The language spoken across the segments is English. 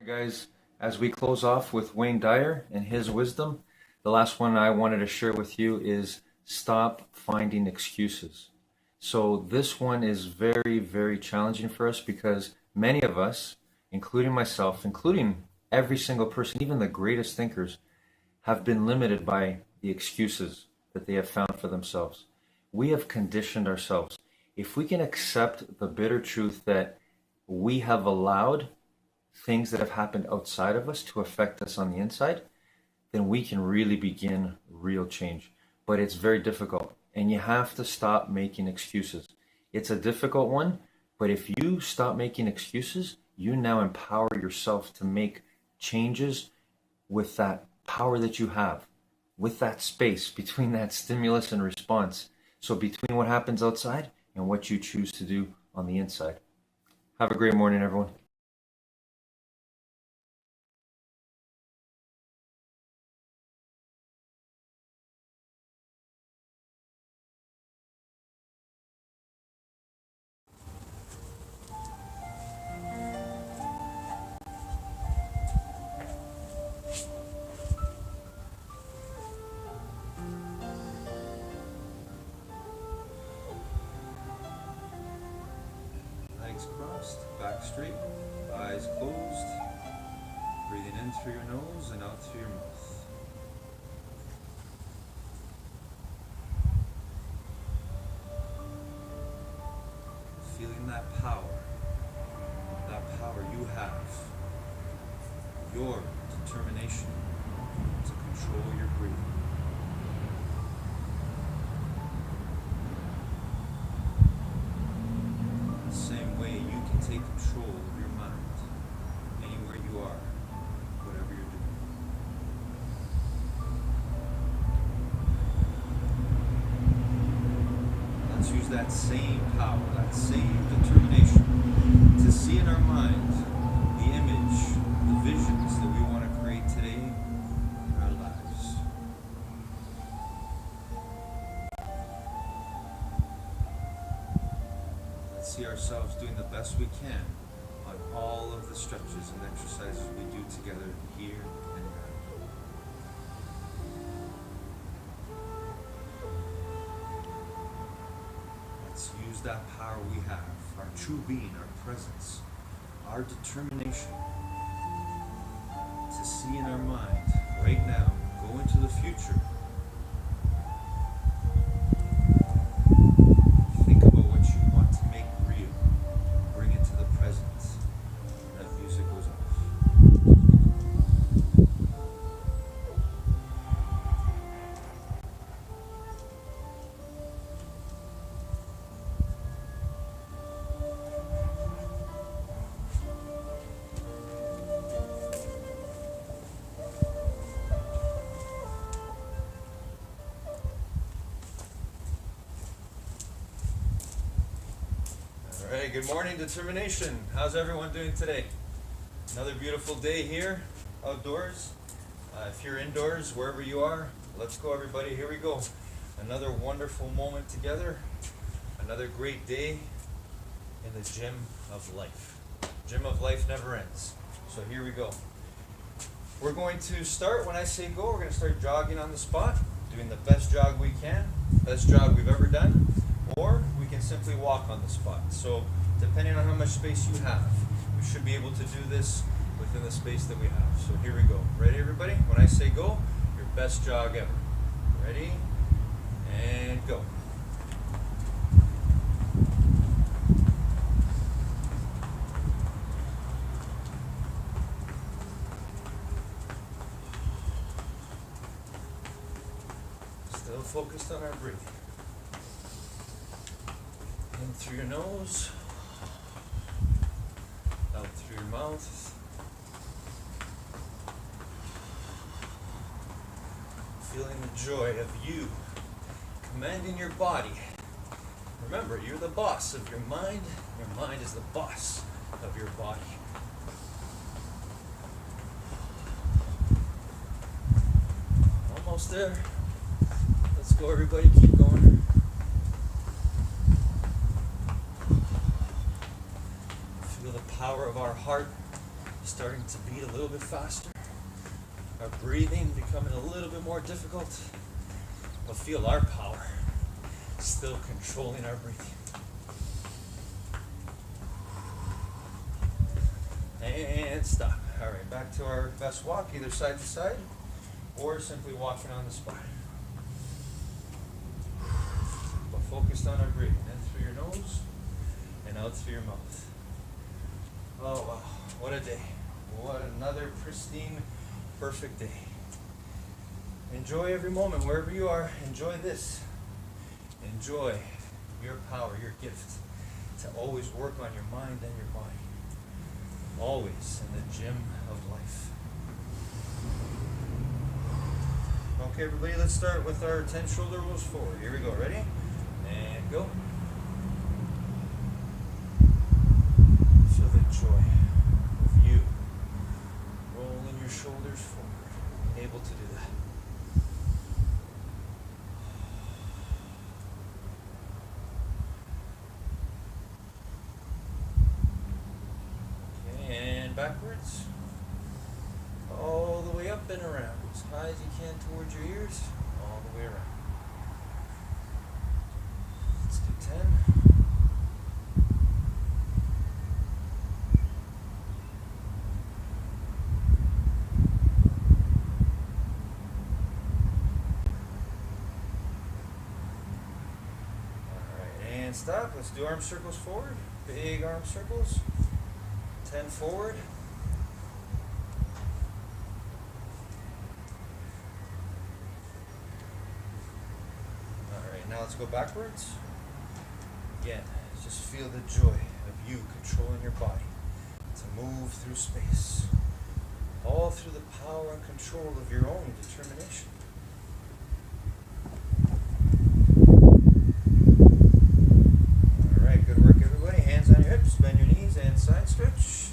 Guys, as we close off with Wayne Dyer and his wisdom, the last one I wanted to share with you is stop finding excuses. So this one is very, very challenging for us because many of us, including myself, including every single person, even the greatest thinkers, have been limited by the excuses that they have found for themselves. We have conditioned ourselves. If we can accept the bitter truth that we have allowed things that have happened outside of us to affect us on the inside, then we can really begin real change. But it's very difficult, and you have to stop making excuses. It's a difficult one, but if you stop making excuses, you now empower yourself to make changes with that power that you have, with that space between that stimulus and response. So between what happens outside and what you choose to do on the inside. Have a great morning, everyone. Legs crossed, back straight, eyes closed, breathing in through your nose and out through your mouth. Feeling that power you have, your determination to control your breathing. Same way you can take control of your mind anywhere you are, whatever you're doing. Let's use that same power, that same determination to see in our mind the image, the visions that we want to create today in our lives. See ourselves doing the best we can on all of the stretches and exercises we do together here and now. Let's use that power we have, our true being, our presence, our determination to see in our mind right now, go into the future. All right, good morning, determination. How's everyone doing today? Another beautiful day here, outdoors. If you're indoors, wherever you are, let's go, everybody. Here we go. Another wonderful moment together. Another great day in the gym of life. Gym of life never ends. So here we go. We're going to start, when I say go, we're going to start jogging on the spot, doing the best jog we can, best jog we've ever done. Or we can simply walk on the spot. So depending on how much space you have, we should be able to do this within the space that we have. So here we go. Ready, everybody? When I say go, your best jog ever. Ready? And go. Still focused on our breathing. In through your nose, out through your mouth. Feeling the joy of you commanding your body. Remember, you're the boss of your mind. Your mind is the boss of your body. Almost there. Let's go, everybody. Keep going. Feel the power of our heart starting to beat a little bit faster. Our breathing becoming a little bit more difficult. But feel our power still controlling our breathing. And stop. All right, back to our best walk, either side to side or simply walking on the spot. But focused on our breathing, in through your nose and out through your mouth. Oh wow, what a day. What another pristine, perfect day. Enjoy every moment, wherever you are. Enjoy this. Enjoy your power, your gift to always work on your mind and your body. Always in the gym of life. Okay, everybody, let's start with our 10 shoulder rolls forward. Here we go. Ready? And go. Feel the joy of you rolling your shoulders forward, being able to do that. Backwards, all the way up and around, as high as you can towards your ears, all the way around. Let's do 10. All right, and stop. Let's do arm circles forward, big arm circles. 10 forward. Alright, now let's go backwards. Again, just feel the joy of you controlling your body to move through space. All through the power and control of your own determination. Alright, good work everybody. Hands on your hips, bend your knees and side stretch.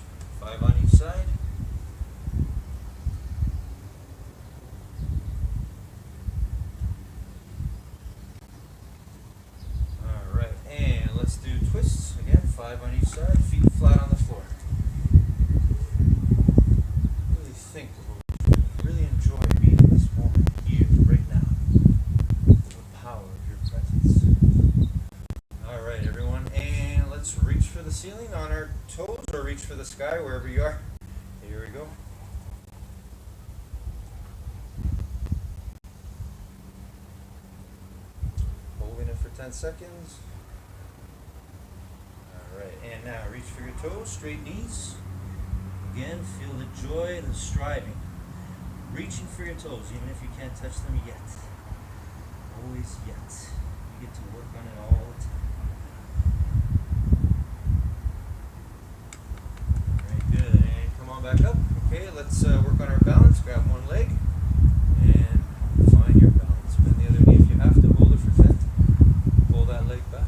5 on each side. Alright, and let's do twists. Again, 5 on each side, feet flat on the floor. Really think about, really enjoy being in this moment here, right now. The power of your presence. Alright, everyone, and let's reach for the ceiling on our toes or reach for the sky, wherever you are. Here we go. Holding it for 10 seconds. Alright, and now reach for your toes, straight knees. Again, feel the joy and the striving. Reaching for your toes, even if you can't touch them yet. Always yet. You get to work on it all the time. Back up. Okay, let's work on our balance. Grab one leg and find your balance. Bend the other knee if you have to. Hold it for 10. Pull that leg back.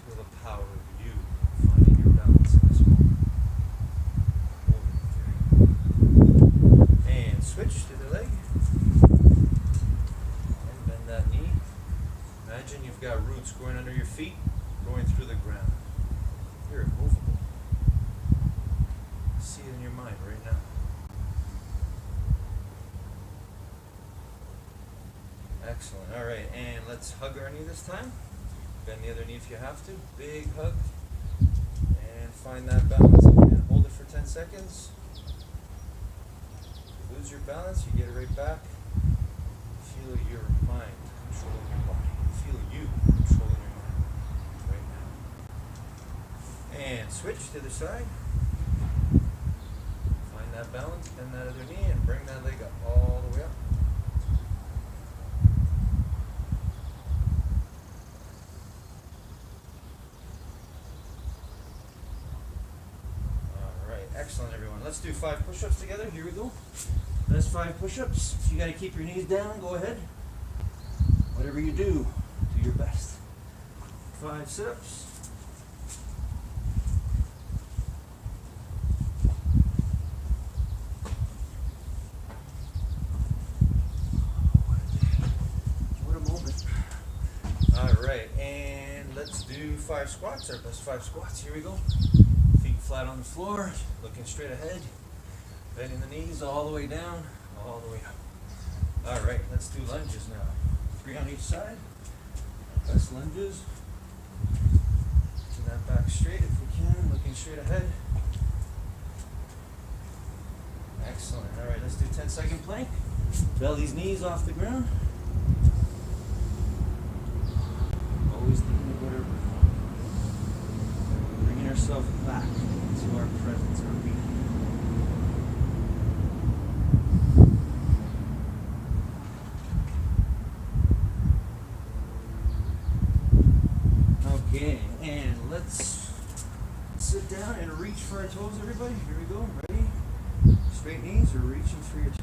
Feel the power of you finding your balance in this moment. Hold it there. And switch to the leg. And bend that knee. Imagine you've got roots growing under your feet, going through the ground. You're immovable. See it in your mind right now. Excellent. All right, and let's hug our knee this time. Bend the other knee if you have to. Big hug. And find that balance again. Hold it for 10 seconds. You lose your balance, you get it right back. Feel your mind controlling your body. Feel you controlling your mind right now. And switch to the side. Find that balance, bend that other knee, and bring that leg up, all the way up. Alright, excellent everyone. Let's do 5 push-ups together. Here we go. That's 5 push-ups. If you got to keep your knees down, go ahead. Whatever you do your best. 5 sit-ups. What a moment. All right, and let's do 5 5 squats, our best 5 squats. Here we go. Feet flat on the floor, looking straight ahead, bending the knees all the way down, all the way up. All right, let's do lunges now. 3 on each side. Best lunges. Keep that back straight if we can, looking straight ahead. Excellent. All right, let's do 10-second plank. Belly's knees off the ground. Always thinking about our breath. Bringing ourselves back to our presence, our being. Okay, and let's sit down and reach for our toes, everybody. Here we go. Ready? Straight knees or reaching for your toes.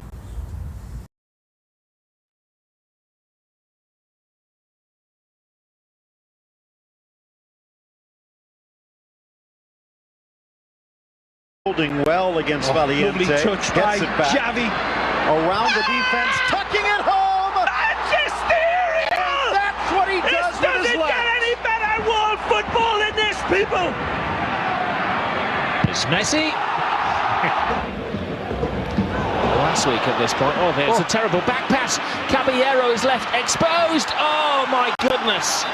Holding well against Valiente. Lovely touch by Gets it back. Javi. Around the defense, tucking it home. Magisterial! That's what he does This with his doesn't get left. any better world football in this, people. It's Messi. Last week at this point. Oh, there's a terrible back pass. Caballero is left exposed. Oh my goodness.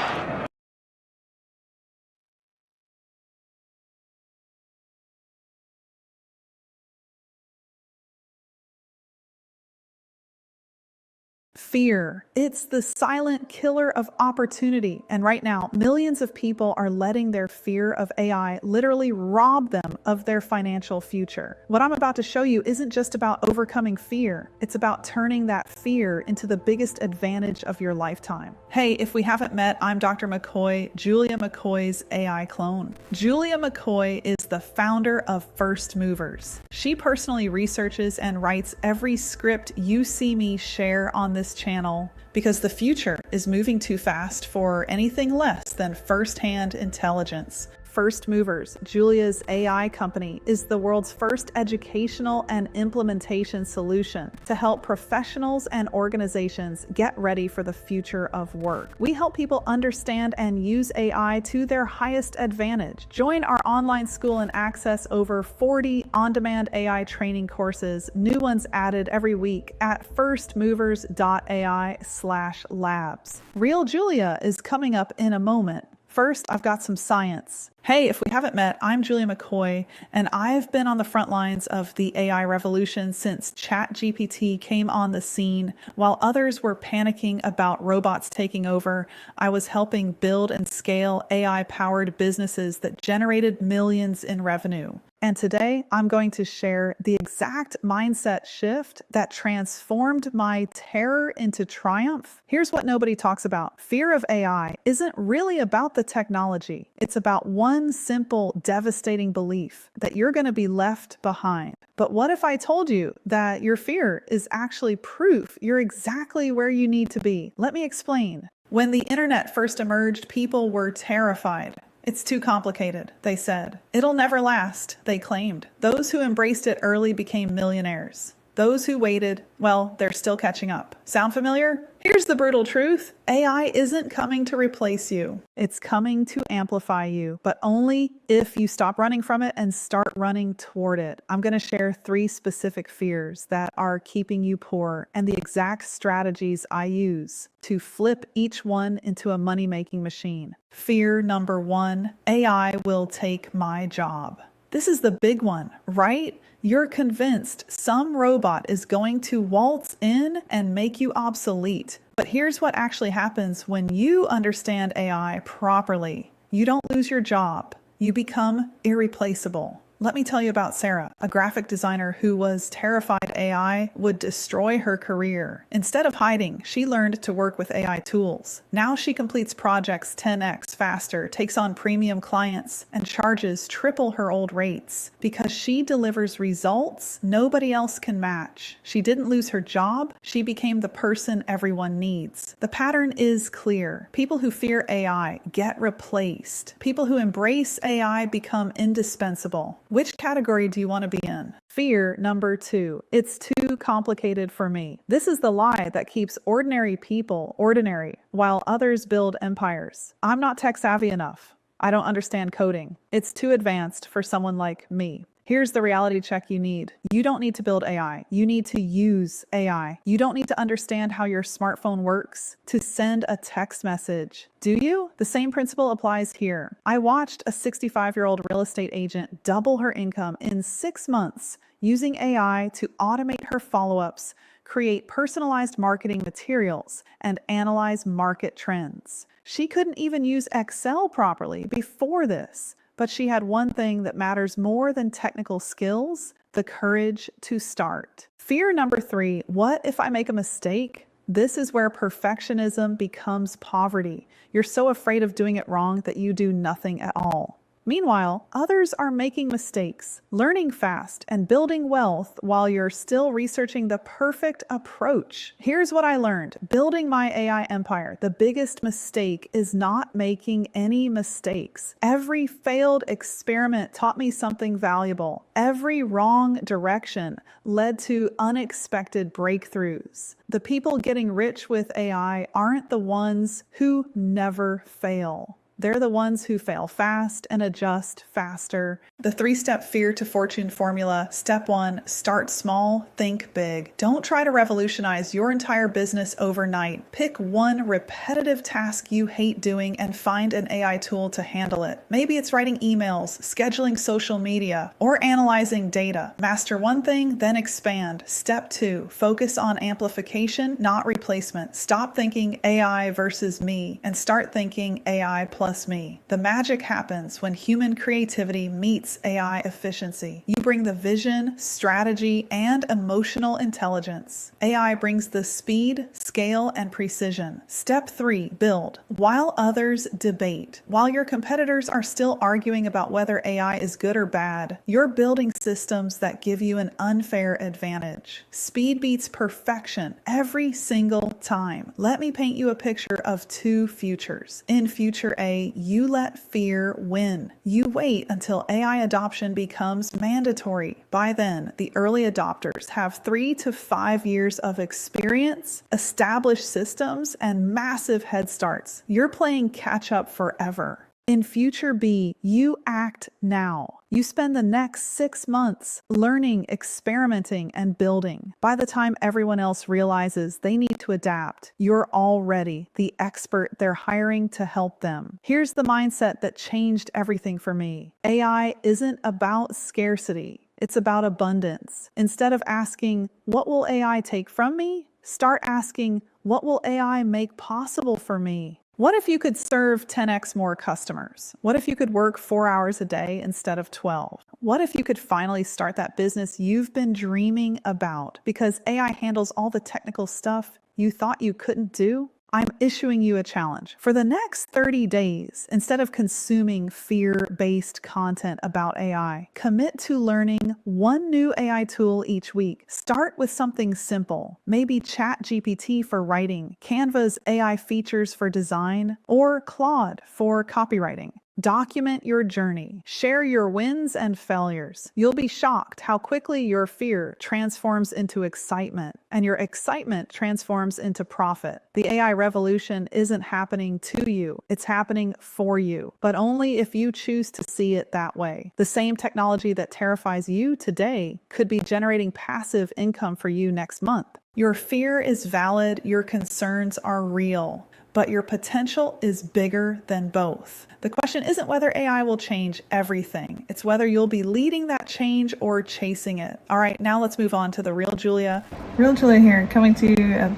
Fear. It's the silent killer of opportunity. And right now, millions of people are letting their fear of AI literally rob them of their financial future. What I'm about to show you isn't just about overcoming fear. It's about turning that fear into the biggest advantage of your lifetime. Hey, if we haven't met, I'm Dr. McCoy, Julia McCoy's AI clone. Julia McCoy is the founder of First Movers. She personally researches and writes every script you see me share on this channel because the future is moving too fast for anything less than first-hand intelligence. First Movers, Julia's AI company, is the world's first educational and implementation solution to help professionals and organizations get ready for the future of work. We help people understand and use AI to their highest advantage. Join our online school and access over 40 on-demand AI training courses, new ones added every week at firstmovers.ai/labs. Real Julia is coming up in a moment. First, I've got some science. Hey, if we haven't met, I'm Julia McCoy, and I've been on the front lines of the AI revolution since ChatGPT came on the scene. While others were panicking about robots taking over, I was helping build and scale AI-powered businesses that generated millions in revenue. And today, I'm going to share the exact mindset shift that transformed my terror into triumph. Here's what nobody talks about. Fear of AI isn't really about the technology. It's about one simple, devastating belief that you're going to be left behind. But what if I told you that your fear is actually proof you're exactly where you need to be? Let me explain. When the internet first emerged, people were terrified. It's too complicated, they said. It'll never last, they claimed. Those who embraced it early became millionaires. Those who waited, well, they're still catching up. Sound familiar? Here's the brutal truth. AI isn't coming to replace you. It's coming to amplify you, but only if you stop running from it and start running toward it. I'm going to share 3 specific fears that are keeping you poor and the exact strategies I use to flip each one into a money-making machine. Fear number 1, AI will take my job. This is the big one, right? You're convinced some robot is going to waltz in and make you obsolete. But here's what actually happens when you understand AI properly. You don't lose your job. You become irreplaceable. Let me tell you about Sarah, a graphic designer who was terrified AI would destroy her career. Instead of hiding, she learned to work with AI tools. Now she completes projects 10x faster, takes on premium clients, and charges triple her old rates because she delivers results nobody else can match. She didn't lose her job, she became the person everyone needs. The pattern is clear. People who fear AI get replaced. People who embrace AI become indispensable. Which category do you want to be in? Fear number 2. It's too complicated for me. This is the lie that keeps ordinary people ordinary while others build empires. I'm not tech savvy enough. I don't understand coding. It's too advanced for someone like me. Here's the reality check you need. You don't need to build AI. You need to use AI. You don't need to understand how your smartphone works to send a text message. Do you? The same principle applies here. I watched a 65-year-old real estate agent double her income in 6 months using AI to automate her follow-ups, create personalized marketing materials, and analyze market trends. She couldn't even use Excel properly before this. But she had one thing that matters more than technical skills: the courage to start. Fear number 3, what if I make a mistake? This is where perfectionism becomes poverty. You're so afraid of doing it wrong that you do nothing at all. Meanwhile, others are making mistakes, learning fast, and building wealth while you're still researching the perfect approach. Here's what I learned. Building my AI empire, the biggest mistake is not making any mistakes. Every failed experiment taught me something valuable. Every wrong direction led to unexpected breakthroughs. The people getting rich with AI aren't the ones who never fail. They're the ones who fail fast and adjust faster. The 3-step fear to fortune formula. Step 1, start small, think big. Don't try to revolutionize your entire business overnight. Pick one repetitive task you hate doing and find an AI tool to handle it. Maybe it's writing emails, scheduling social media, or analyzing data. Master one thing, then expand. Step 2, focus on amplification, not replacement. Stop thinking AI versus me and start thinking AI plus me. The magic happens when human creativity meets AI efficiency. You bring the vision, strategy, and emotional intelligence. AI brings the speed, scale, and precision. Step 3, build. While others debate, while your competitors are still arguing about whether AI is good or bad, you're building systems that give you an unfair advantage. Speed beats perfection every single time. Let me paint you a picture of 2 futures. In future A, you let fear win. You wait until AI adoption becomes mandatory. By then, the early adopters have 3 to 5 years of experience, established systems, and massive head starts. You're playing catch up forever. In future B, you act now. You spend the next 6 months learning, experimenting, and building. By the time everyone else realizes they need to adapt, you're already the expert they're hiring to help them. Here's the mindset that changed everything for me. AI isn't about scarcity. It's about abundance. Instead of asking, what will AI take from me? Start asking, what will AI make possible for me? What if you could serve 10x more customers? What if you could work 4 hours a day instead of 12? What if you could finally start that business you've been dreaming about because AI handles all the technical stuff you thought you couldn't do? I'm issuing you a challenge. For the next 30 days, instead of consuming fear-based content about AI, commit to learning one new AI tool each week. Start with something simple, maybe ChatGPT for writing, Canva's AI features for design, or Claude for copywriting. Document your journey. Share your wins and failures. You'll be shocked how quickly your fear transforms into excitement, and your excitement transforms into profit. The AI revolution isn't happening to you, it's happening for you, but only if you choose to see it that way. The same technology that terrifies you today could be generating passive income for you next month. Your fear is valid, your concerns are real, but your potential is bigger than both. The question isn't whether AI will change everything. It's whether you'll be leading that change or chasing it. All right, now let's move on to the real Julia. Real Julia here, coming to you at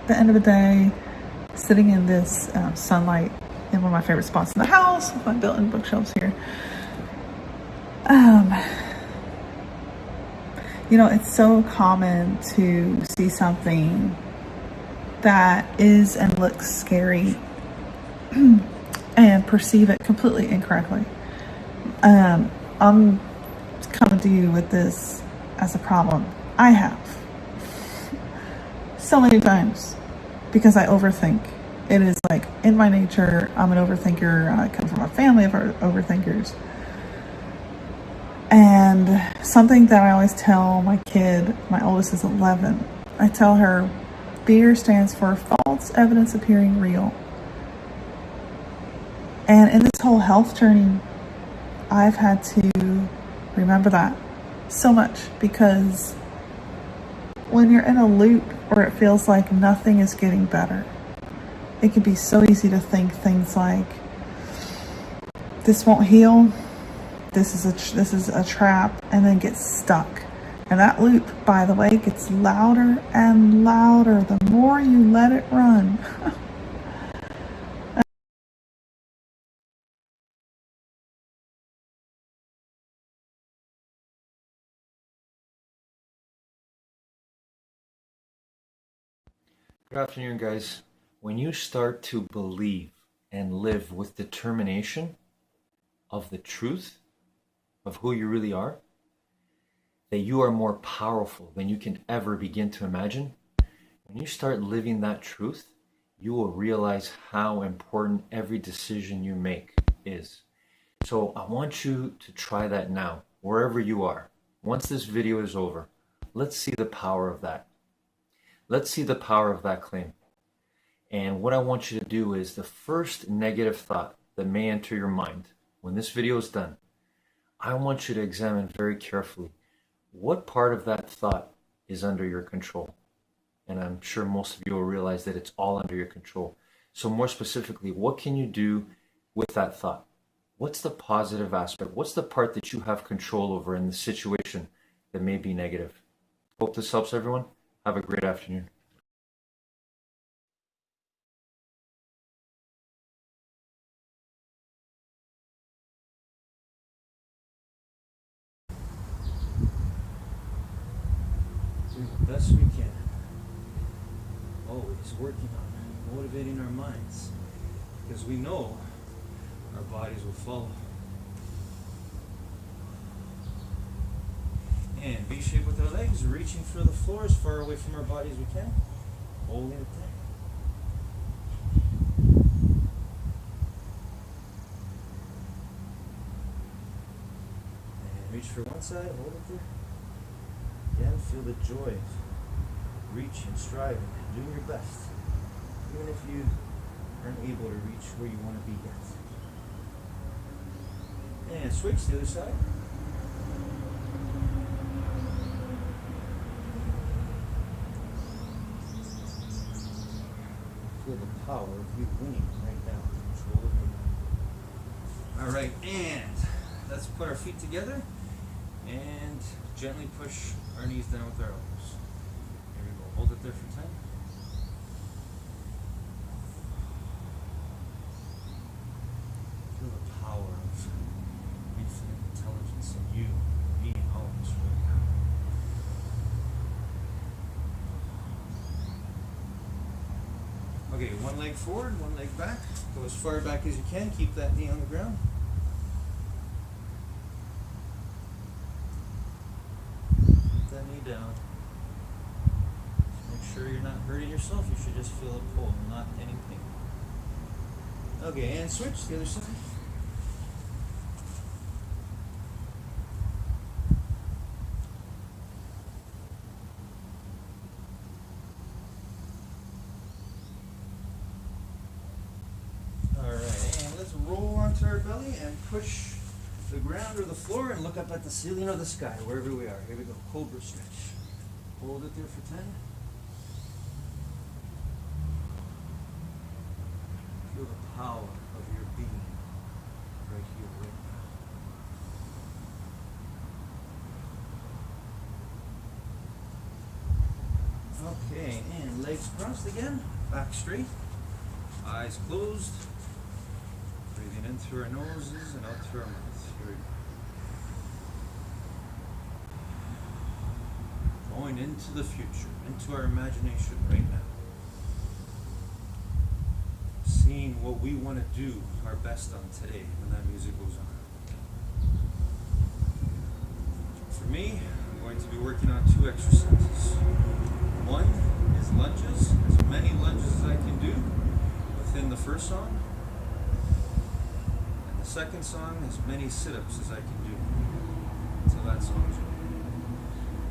the end of the day, sitting in this sunlight in one of my favorite spots in the house with my built-in bookshelves here. You know, it's so common to see something that is and looks scary and perceive it completely incorrectly. I'm coming to you with this as a problem. I have so many times because I overthink. It is like in my nature. I'm an overthinker. I come from a family of overthinkers. And something that I always tell my kid, my oldest is 11, I tell her, fear stands for false evidence appearing real. And in this whole health journey, I've had to remember that so much, because when you're in a loop where it feels like nothing is getting better, it can be so easy to think things like, this won't heal, this is a trap, and then get stuck. And that loop, by the way, gets louder and louder the more you let it run. Good afternoon, guys. When you start to believe and live with determination of the truth of who you really are, that you are more powerful than you can ever begin to imagine, when you start living that truth, you will realize how important every decision you make is. So I want you to try that now, wherever you are. Once this video is over, let's see the power of that. Let's see the power of that claim. And what I want you to do is, the first negative thought that may enter your mind when this video is done, I want you to examine very carefully what part of that thought is under your control. And I'm sure most of you will realize that it's all under your control. So more specifically, what can you do with that thought? What's the positive aspect? What's the part that you have control over in the situation that may be negative? Hope this helps everyone. Have a great afternoon. Do the best we can. Always working on motivating our minds, because we know our bodies will follow. And V shape with our legs, reaching for the floor as far away from our body as we can. Holding it there. And reach for one side, hold it there. Again, feel the joy of reaching, striving, doing your best, even if you aren't able to reach where you want to be yet. And switch to the other side. Feel the power of you winning right now. Control of your mind. All right, and let's put our feet together and gently push our knees down with our elbows. Here we go. Hold it there for 10. Feel the power of infinite intelligence in you, me, and all of us right now. Okay, one leg forward, one leg back. Go as far back as you can. Keep that knee on the ground. Put that knee down. Just make sure you're not hurting yourself. You should just feel a pull, not any pain. Okay, and switch to the other side. Roll onto our belly and push the ground or the floor and look up at the ceiling or the sky, wherever we are. Here we go. Cobra stretch. Hold it there for 10. Feel the power of your being right here, right now. Okay, and legs crossed again. Back straight. Eyes closed. Breathing in through our noses and out through our mouths. Here we go. Going into the future, into our imagination right now. Seeing what we want to do our best on today when that music goes on. For me, I'm going to be working on 2 exercises. One is lunges, as many lunges as I can do within the first song. Second song, as many sit-ups as I can do until that song's over.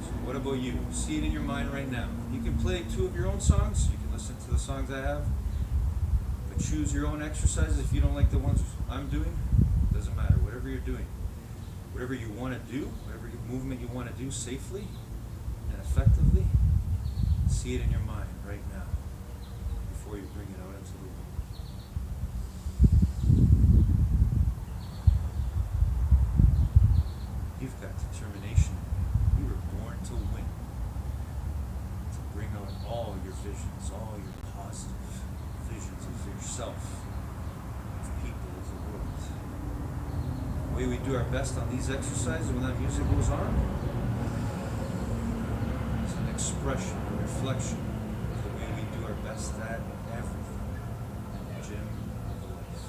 So what about you? See it in your mind right now. You can play 2 of your own songs. You can listen to the songs I have. But choose your own exercises if you don't like the ones I'm doing, doesn't matter. Whatever you're doing, whatever you want to do, whatever movement you want to do safely and effectively, see it in your mind right now before you bring it out into the world. You've got determination. You were born to win. To bring out all your visions, all your positive visions of yourself, of people, of the world. The way we do our best on these exercises when that music goes on is an expression, a reflection of the way we do our best at everything in the gym of life.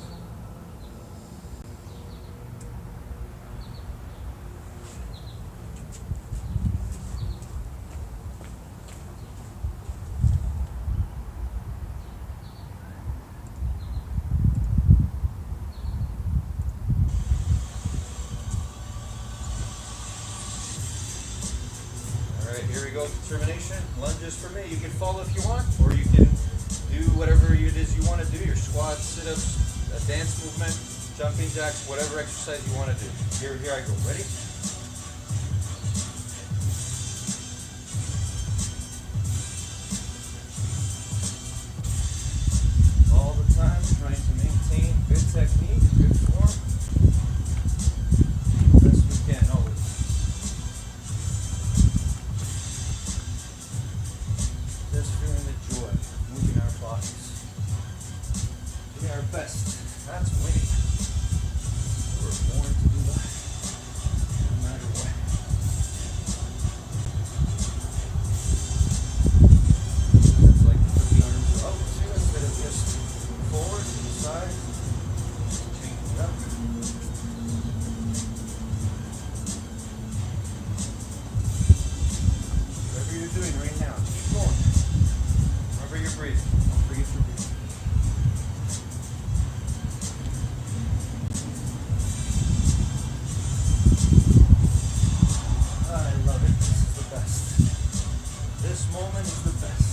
Alright, here we go, determination. Lunges for me. You can follow if you want, or you can do whatever it is you want to do. Your squats, sit-ups, a dance movement, jumping jacks, whatever exercise you want to do. Here I go. Ready? All the time, trying to maintain good technique, good form. Best we can, always. Just feeling the joy of moving our bodies. Doing our best. That's winning. We're born to do that. No matter what. It's like to put the arms out too instead of just forward to the side. Change it up. Whatever you're doing right now, keep going. Remember your breathing. Don't forget your breathing. I love it. This is the best. This moment is the best.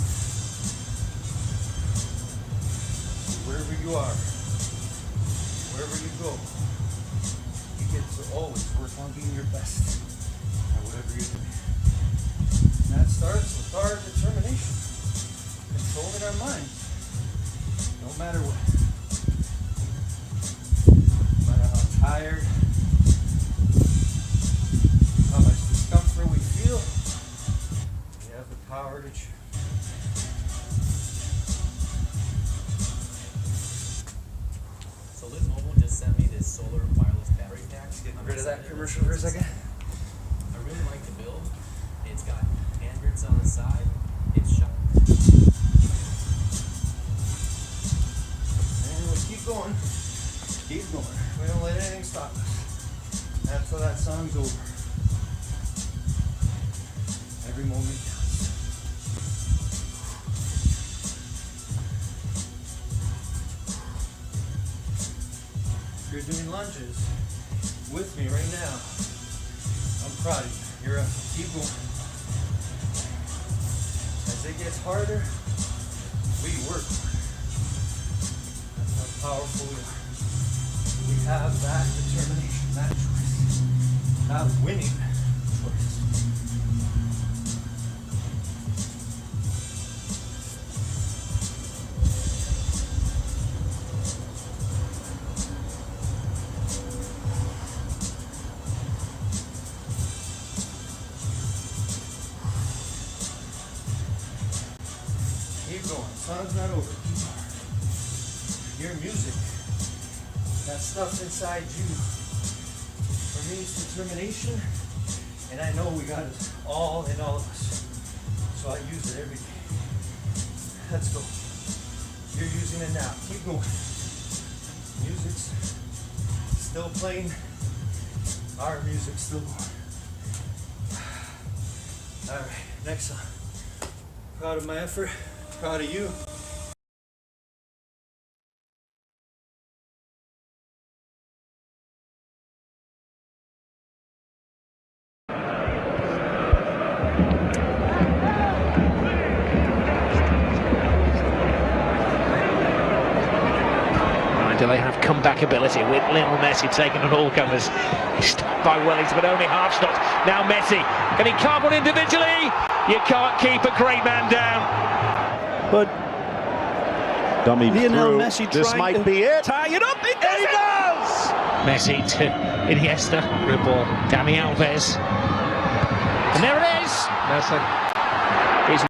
Wherever you are, wherever you go, you get to always work on being your best at whatever you're doing. And that starts with our determination, controlling our minds, no matter what. No matter how tired, how much discomfort we feel, we have the power to choose. So Liz Mobile just sent me this solar wireless battery pack. Getting rid of that commercial for a second. I really like the build. It's got hand grips on the side. It's sharp. And we'll keep going. Keep going. We don't let anything stop us. Until that song's over. Every moment counts. If you're doing lunges with me right now, I'm proud of you. You're up. Keep going. As it gets harder, we work harder. That's how powerful we are. We have that determination, that choice, that winning choice. Keep going. Song's not over. Keep hard. Your music, that stuff inside you. For me, it's determination, and I know we got it all in all of us. So I use it every day. Let's go. You're using it now. Keep going. Music's still playing. Our music's still going. All right, next song. Proud of my effort. Proud of you. Do they have comeback ability with Lionel Messi taking on all comers? He's stopped by Wellington, but only half stopped. Now Messi, can he carve one individually? You can't keep a great man down. But Dummy Lionel through. Messi This trying might to be it. tie it up. It He does! Messi to Iniesta, good ball. Dani Alves. And there it is! Messi. He's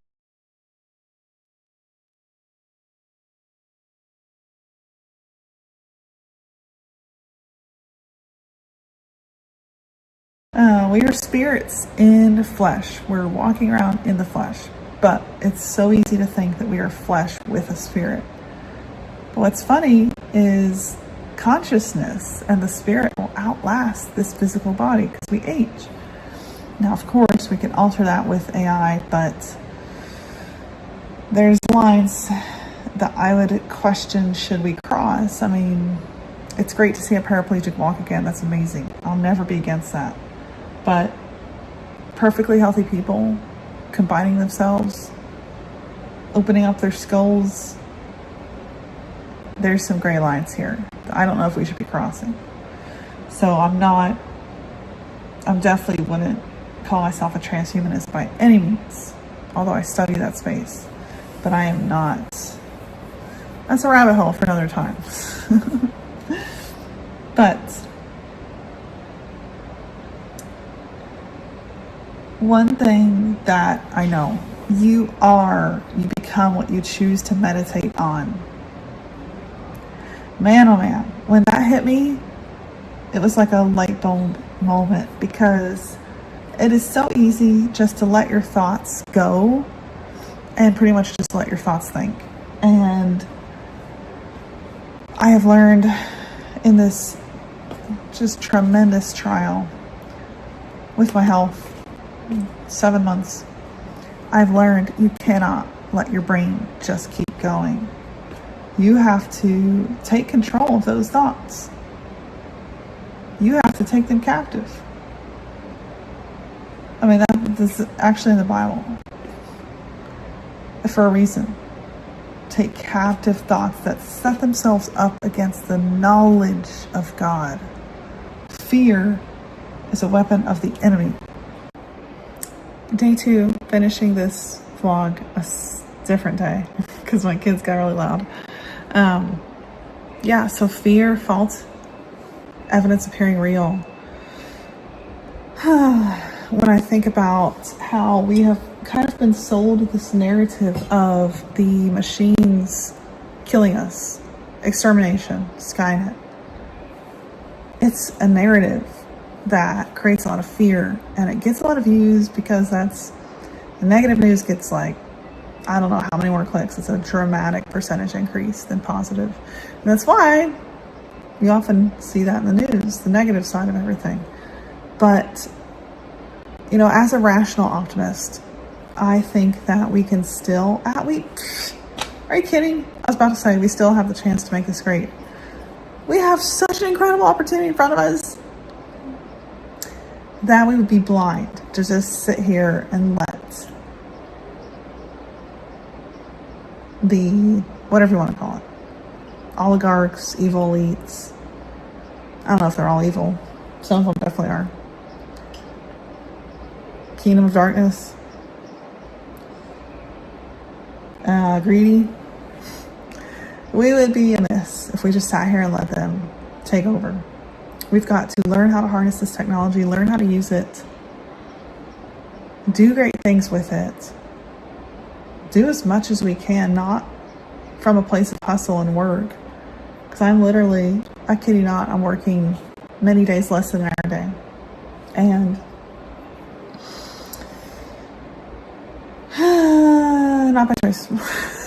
we are spirits in the flesh. We're walking around in the flesh. But it's so easy to think that we are flesh with a spirit. But what's funny is consciousness and the spirit will outlast this physical body because we age. Now, of course, we can alter that with AI, but there's lines that I would question, should we cross? I mean, it's great to see a paraplegic walk again. That's amazing. I'll never be against that. But perfectly healthy people combining themselves, opening up their skulls, there's some gray lines here. I don't know if we should be crossing. So I definitely wouldn't call myself a transhumanist by any means, although I study that space. But I am not. That's a rabbit hole for another time. But one thing that I know, you become what you choose to meditate on. Man, oh man, when that hit me, it was like a light bulb moment, because it is so easy just to let your thoughts go and pretty much just let your thoughts think. And I have learned in this just tremendous trial with my health, 7 months, I've learned you cannot let your brain just keep going. You have to take control of those thoughts. You have to take them captive. I mean, this is actually in the Bible for a reason. Take captive thoughts that set themselves up against the knowledge of God. Fear is a weapon of the enemy. Day 2, finishing this vlog a different day because my kids got really loud. Yeah, so fear, false evidence appearing real. When I think about how we have kind of been sold this narrative of the machines killing us, extermination, Skynet. It's a narrative that creates a lot of fear, and it gets a lot of views because the negative news gets like, I don't know how many more clicks. It's a dramatic percentage increase than positive. And that's why you often see that in the news, the negative side of everything. But, you know, as a rational optimist, I think that we can still, are you kidding? I was about to say, we still have the chance to make this great. We have such an incredible opportunity in front of us that we would be blind to just sit here and let the, whatever you want to call it, oligarchs, evil elites. I don't know if they're all evil. Some of them definitely are. Kingdom of darkness. Greedy. We would be in this if we just sat here and let them take over. We've got to learn how to harness this technology, learn how to use it, do great things with it, do as much as we can, not from a place of hustle and work. Because I'm literally, I kid you not, I'm working many days less than an hour a day. And not by choice.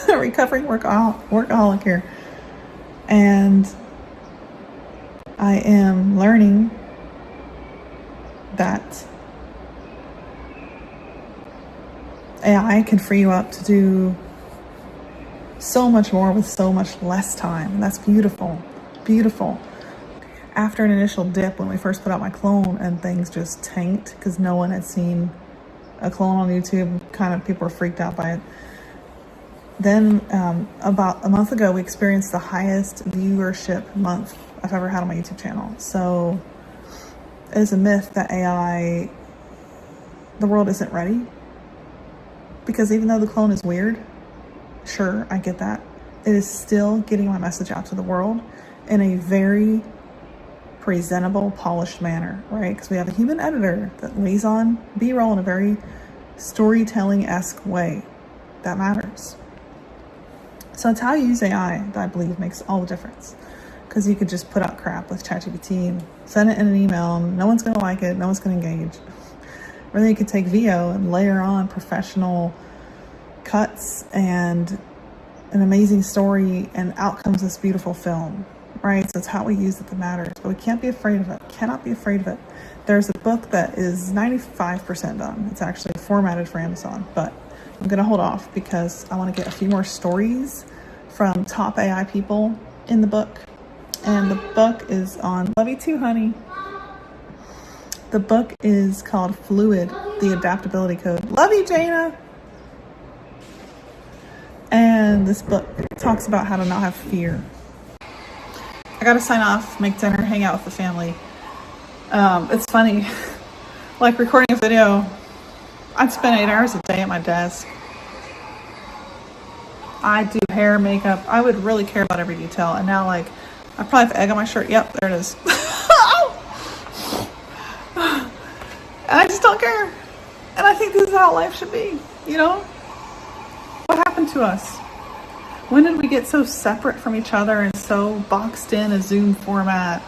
Recovering workaholic here. And I am learning that AI can free you up to do so much more with so much less time. And that's beautiful. Beautiful. After an initial dip when we first put out my clone and things just tanked because no one had seen a clone on YouTube, kind of people were freaked out by it. Then about a month ago, we experienced the highest viewership month I've ever had on my YouTube channel. So it is a myth that AI, the world isn't ready. Because even though the clone is weird, sure, I get that, it is still getting my message out to the world in a very presentable, polished manner, right? Because we have a human editor that lays on B-roll in a very storytelling-esque way. That matters. So it's how you use AI that I believe makes all the difference. Because you could just put out crap with ChatGPT and send it in an email, and no one's going to like it, no one's going to engage. Or then you could take VO and layer on professional cuts and an amazing story, and out comes this beautiful film, right? So it's how we use it that matters. But we can't be afraid of it. Cannot be afraid of it. There's a book that is 95% done. It's actually formatted for Amazon, but I'm going to hold off because I want to get a few more stories from top AI people in the book. And the book is on, love you too, honey. The book is called Fluid, the Adaptability Code. Love you, Jana. And this book talks about how to not have fear. I gotta sign off, make dinner, hang out with the family. It's funny, like recording a video, I'd spend 8 hours a day at my desk. I do hair, makeup. I would really care about every detail. And now, like, I probably have egg on my shirt. Yep, there it is. And I just don't care. And I think this is how life should be, you know? What happened to us? When did we get so separate from each other and so boxed in a Zoom format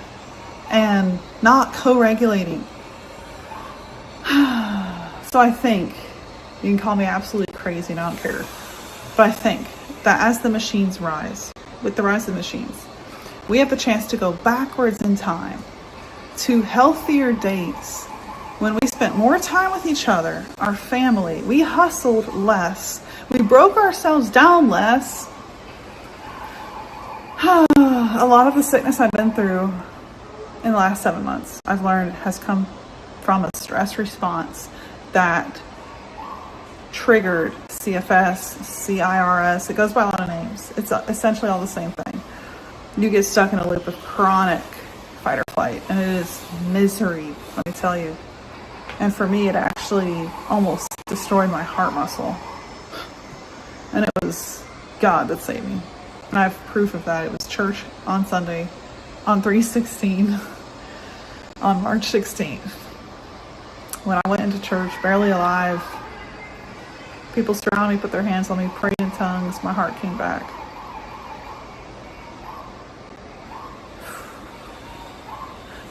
and not co-regulating? So I think, you can call me absolutely crazy and I don't care, but I think that as the machines rise, with the rise of the machines, we have the chance to go backwards in time to healthier days when we spent more time with each other, our family, we hustled less, we broke ourselves down less. A lot of the sickness I've been through in the last 7 months, I've learned, has come from a stress response that triggered CFS, CIRS. It goes by a lot of names. It's essentially all the same thing. You get stuck in a loop of chronic fight or flight, and it is misery, let me tell you. And for me, it actually almost destroyed my heart muscle. And it was God that saved me. And I have proof of that. It was church on Sunday, on 3/16, on March 16th. When I went into church, barely alive, people surrounded me, put their hands on me, prayed in tongues, my heart came back.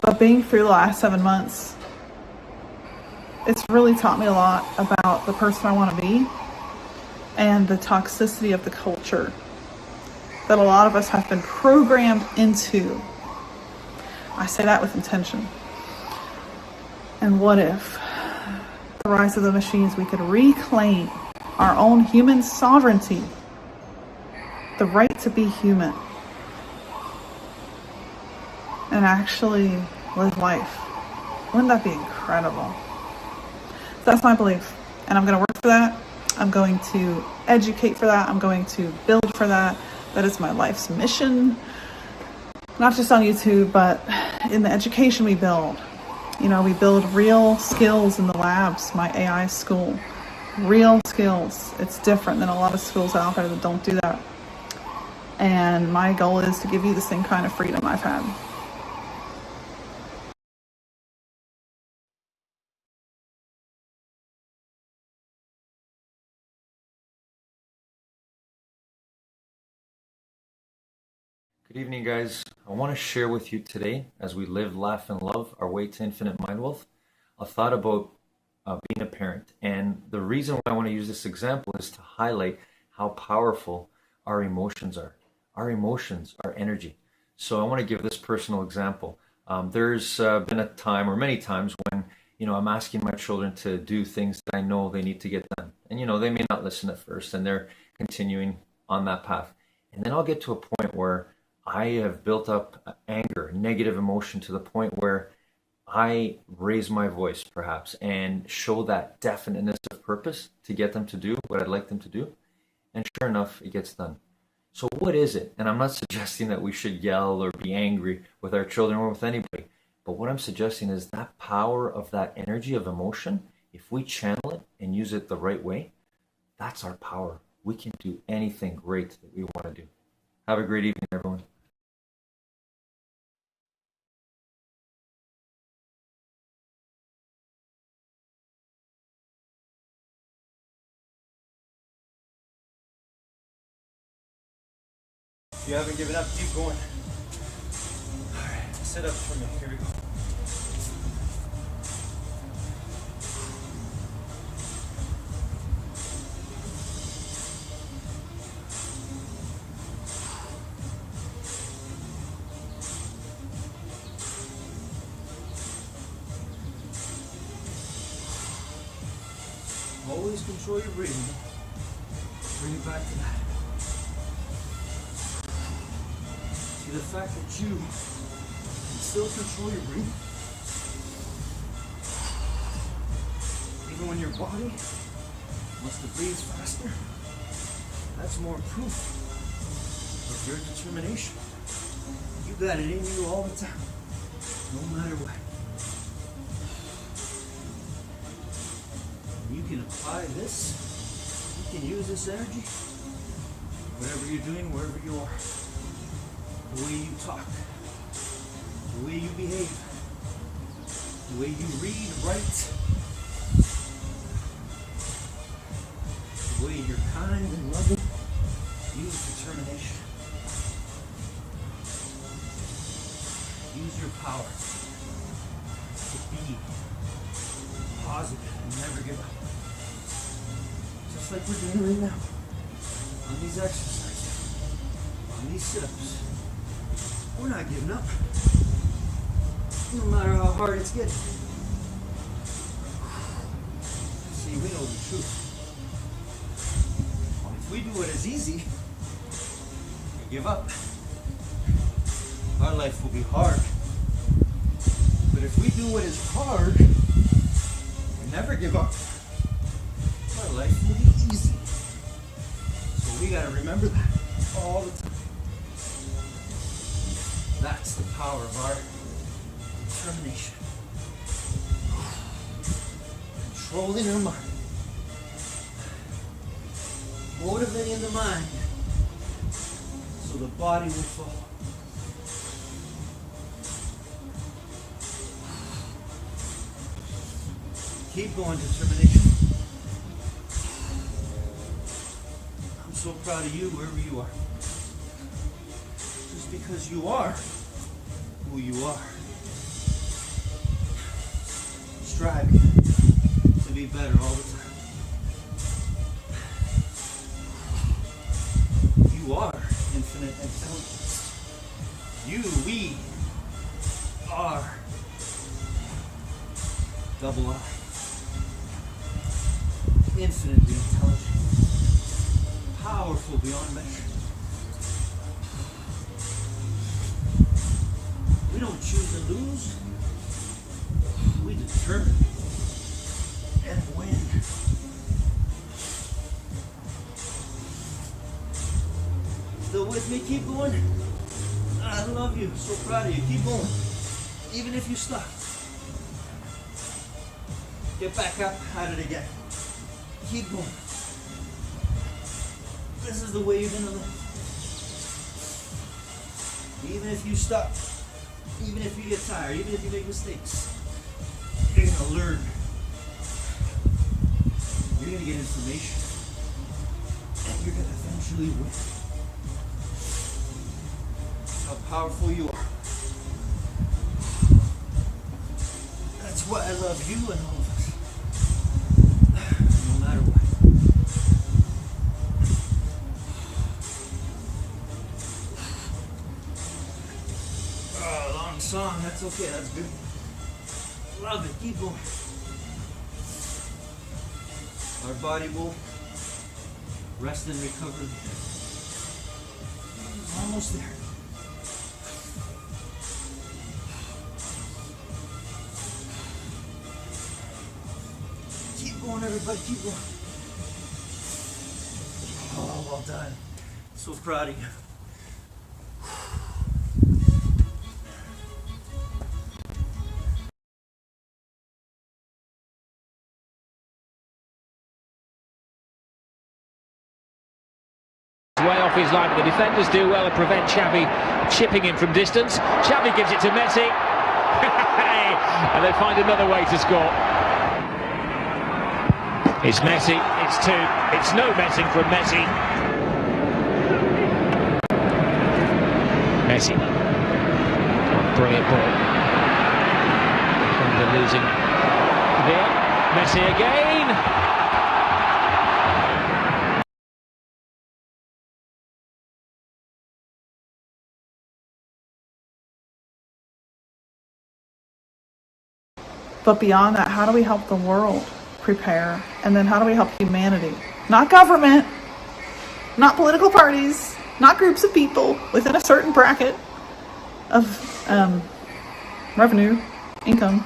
But being through the last 7 months, it's really taught me a lot about the person I want to be and the toxicity of the culture that a lot of us have been programmed into. I say that with intention. And what if the rise of the machines, we could reclaim our own human sovereignty, the right to be human, and actually live life? Wouldn't that be incredible? That's my belief, and I'm going to work for that. I'm going to educate for that. I'm going to build for that. That is my life's mission, not just on YouTube, but in the education we build. You know, we build real skills in the labs, my AI school, real skills. It's different than a lot of schools out there that don't do that. And my goal is to give you the same kind of freedom I've had. Good evening, guys. I want to share with you today, as we live, laugh, and love our way to infinite mind wealth, a thought about being a parent. And the reason why I want to use this example is to highlight how powerful our emotions are. Our emotions are energy. So I want to give this personal example. There's been a time, or many times, when I'm asking my children to do things that I know they need to get done. And they may not listen at first, and they're continuing on that path. And then I'll get to a point where I have built up anger, negative emotion, to the point where I raise my voice perhaps and show that definiteness of purpose to get them to do what I'd like them to do. And sure enough, it gets done. So what is it? And I'm not suggesting that we should yell or be angry with our children or with anybody. But what I'm suggesting is that power of that energy of emotion, if we channel it and use it the right way, that's our power. We can do anything great that we want to do. Have a great evening, everyone. If you haven't given up, keep going. Alright, sit up for me. Here we go. Always control your breathing. Bring it back to that. See, the fact that you can still control your breathing, even when your body wants to breathe faster, that's more proof of your determination. You got it in you all the time, no matter what. You can apply this, you can use this energy, whatever you're doing, wherever you are. The way you talk, the way you behave, the way you read, write, the way you're kind and loving, use determination. Use your power to be positive and never give up. Just like we're doing right now, on these exercises, on these sit-ups. We're not giving up, no matter how hard it's getting. See, we know the truth. If we do what is easy, we give up. Our life will be hard. But if we do what is hard, and never give up, our life will be easy. So we gotta remember that all the time. That's the power of our determination. Controlling our mind. Motivating the mind so the body will follow. Keep going, determination. I'm so proud of you wherever you are. Just because you are who you are. Striving to be better all the time. You are infinite intelligence. We are double I. Infinitely intelligent. Powerful beyond measure. We don't choose to lose. We determine and win. Still with me? Keep going. I love you. So proud of you. Keep going. Even if you stop. Get back up at it again. Keep going. This is the way you're gonna live. Even if you stop, even if you get tired, even if you make mistakes, you're gonna learn. You're gonna get information. And you're gonna eventually win. That's how powerful you are. That's why I love you and all of us. No matter what. Long song, that's okay, that's good. Love it, keep going. Our body will rest and recover. Almost there. Keep going, everybody, keep going. Oh. done. So proud of you. Way off his line, but the defenders do well to prevent Xavi chipping in from distance. Xavi gives it to Messi. And they find another way to score. It's Messi, it's two. It's no messing from Messi. Messi. Brilliant ball. And they're losing there. Messi again. But beyond that, how do we help the world prepare? And then how do we help humanity? Not government, not political parties, not groups of people within a certain bracket of revenue, income,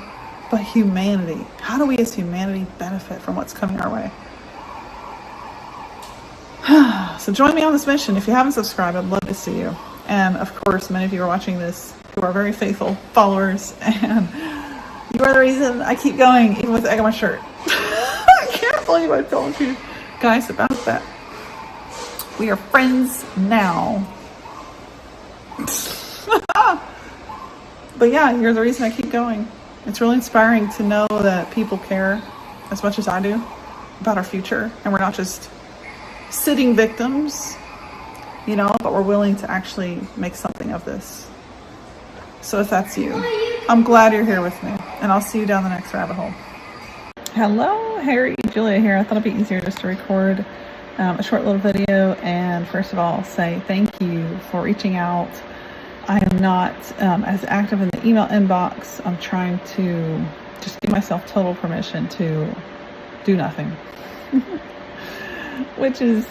but humanity. How do we as humanity benefit from what's coming our way? So join me on this mission. If you haven't subscribed, I'd love to see you. And of course, many of you are watching this who are very faithful followers, and you are the reason I keep going, even with the egg on my shirt. I can't believe I told you guys about that. We are friends now. But yeah, you're the reason I keep going. It's really inspiring to know that people care as much as I do about our future. And we're not just sitting victims, you know, but we're willing to actually make something of this. So if that's you, I'm glad you're here with me, and I'll see you down the next rabbit hole. Hello, Harry, Julia here. I thought it'd be easier just to record a short little video, and first of all, say thank you for reaching out. I am not as active in the email inbox. I'm trying to just give myself total permission to do nothing, which is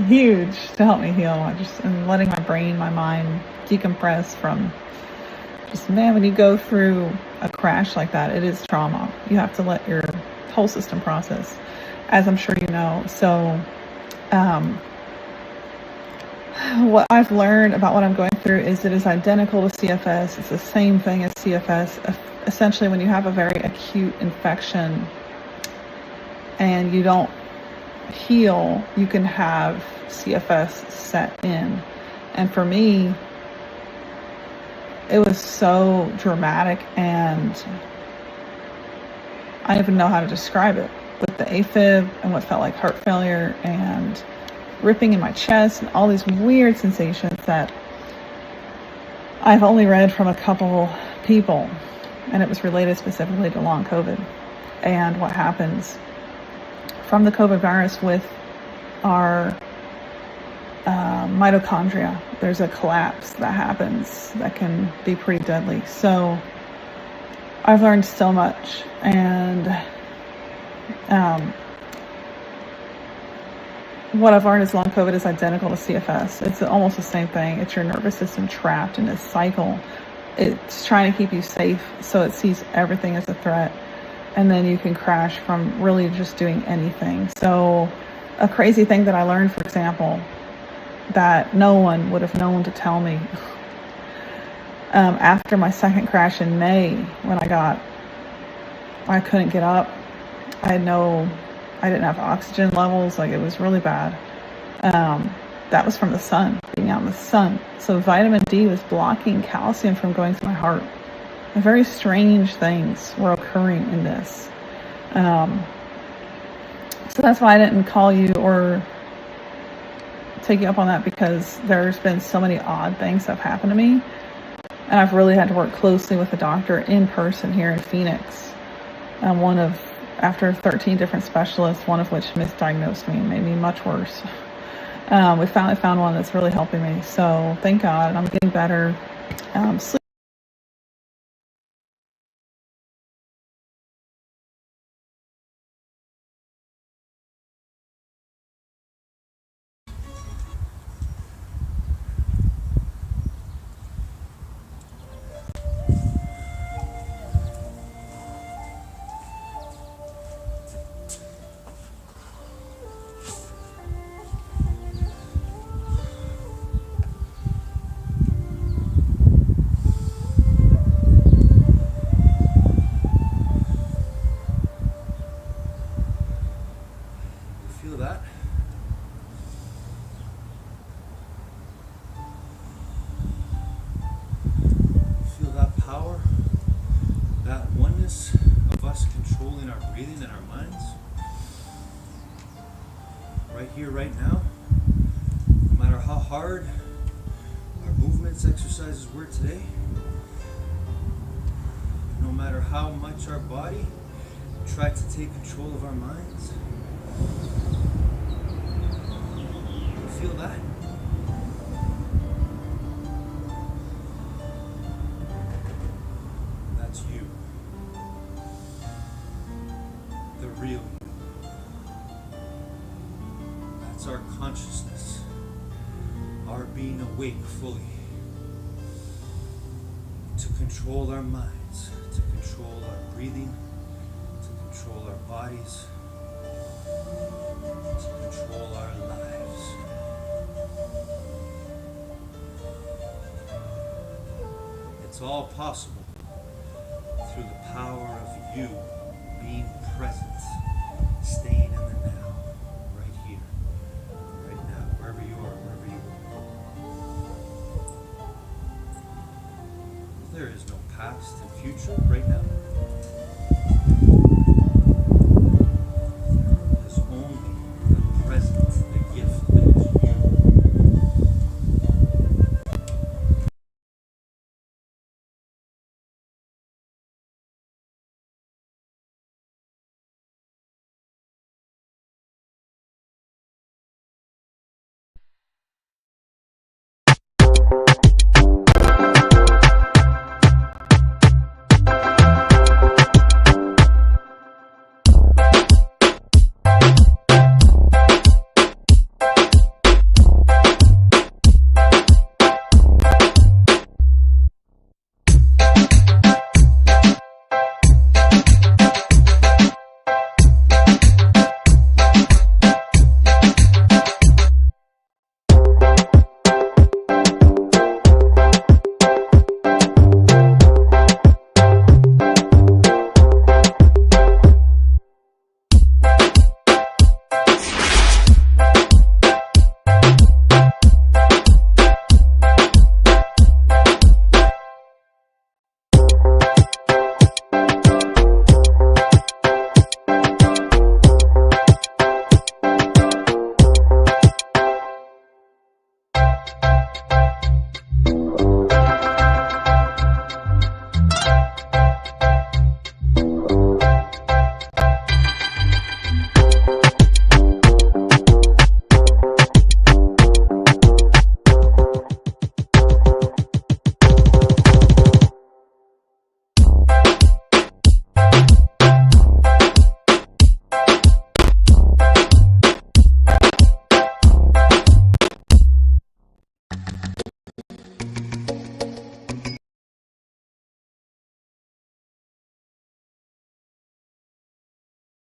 huge to help me heal. I'm letting my brain, my mind decompress from just, man, when you go through a crash like that, it is trauma. You have to let your whole system process, as I'm sure you know. So what I've learned about what I'm going through is it is identical to CFS. It's the same thing as CFS. Essentially, when you have a very acute infection and you don't heal, you can have CFS set in. And for me, it was so dramatic, and I don't even know how to describe it, with the AFib and what felt like heart failure and ripping in my chest and all these weird sensations that I've only read from a couple people, and it was related specifically to long COVID and what happens from the COVID virus with our mitochondria. There's a collapse that happens that can be pretty deadly. So I've learned so much, and what I've learned is long COVID is identical to CFS. It's almost the same thing. It's your nervous system trapped in this cycle. It's trying to keep you safe, so it sees everything as a threat, and then you can crash from really just doing anything. So a crazy thing that I learned, for example, that no one would have known to tell me, after my second crash in May, when I couldn't get up. I didn't have oxygen levels. Like, it was really bad. That was from the sun, being out in the sun. So vitamin D was blocking calcium from going to my heart. And very strange things were occurring in this. So that's why I didn't call you or take you up on that, because there's been so many odd things that have happened to me, and I've really had to work closely with the doctor in person here in Phoenix. After 13 different specialists, one of which misdiagnosed me and made me much worse. We finally found one that's really helping me. So thank God, I'm getting better. Sleep that? Feel that power, that oneness of us controlling our breathing and our minds? Right here, right now. No matter how hard our movements, exercises were today, no matter how much our body tried to take control of our minds, feel that? That's you. The real you. That's our consciousness. Our being awake fully. To control our minds. To control our breathing. To control our bodies. To control our lives. It's all possible through the power of you being present, staying in the now, right here, right now, wherever you are, wherever you are. There is no past and future right now.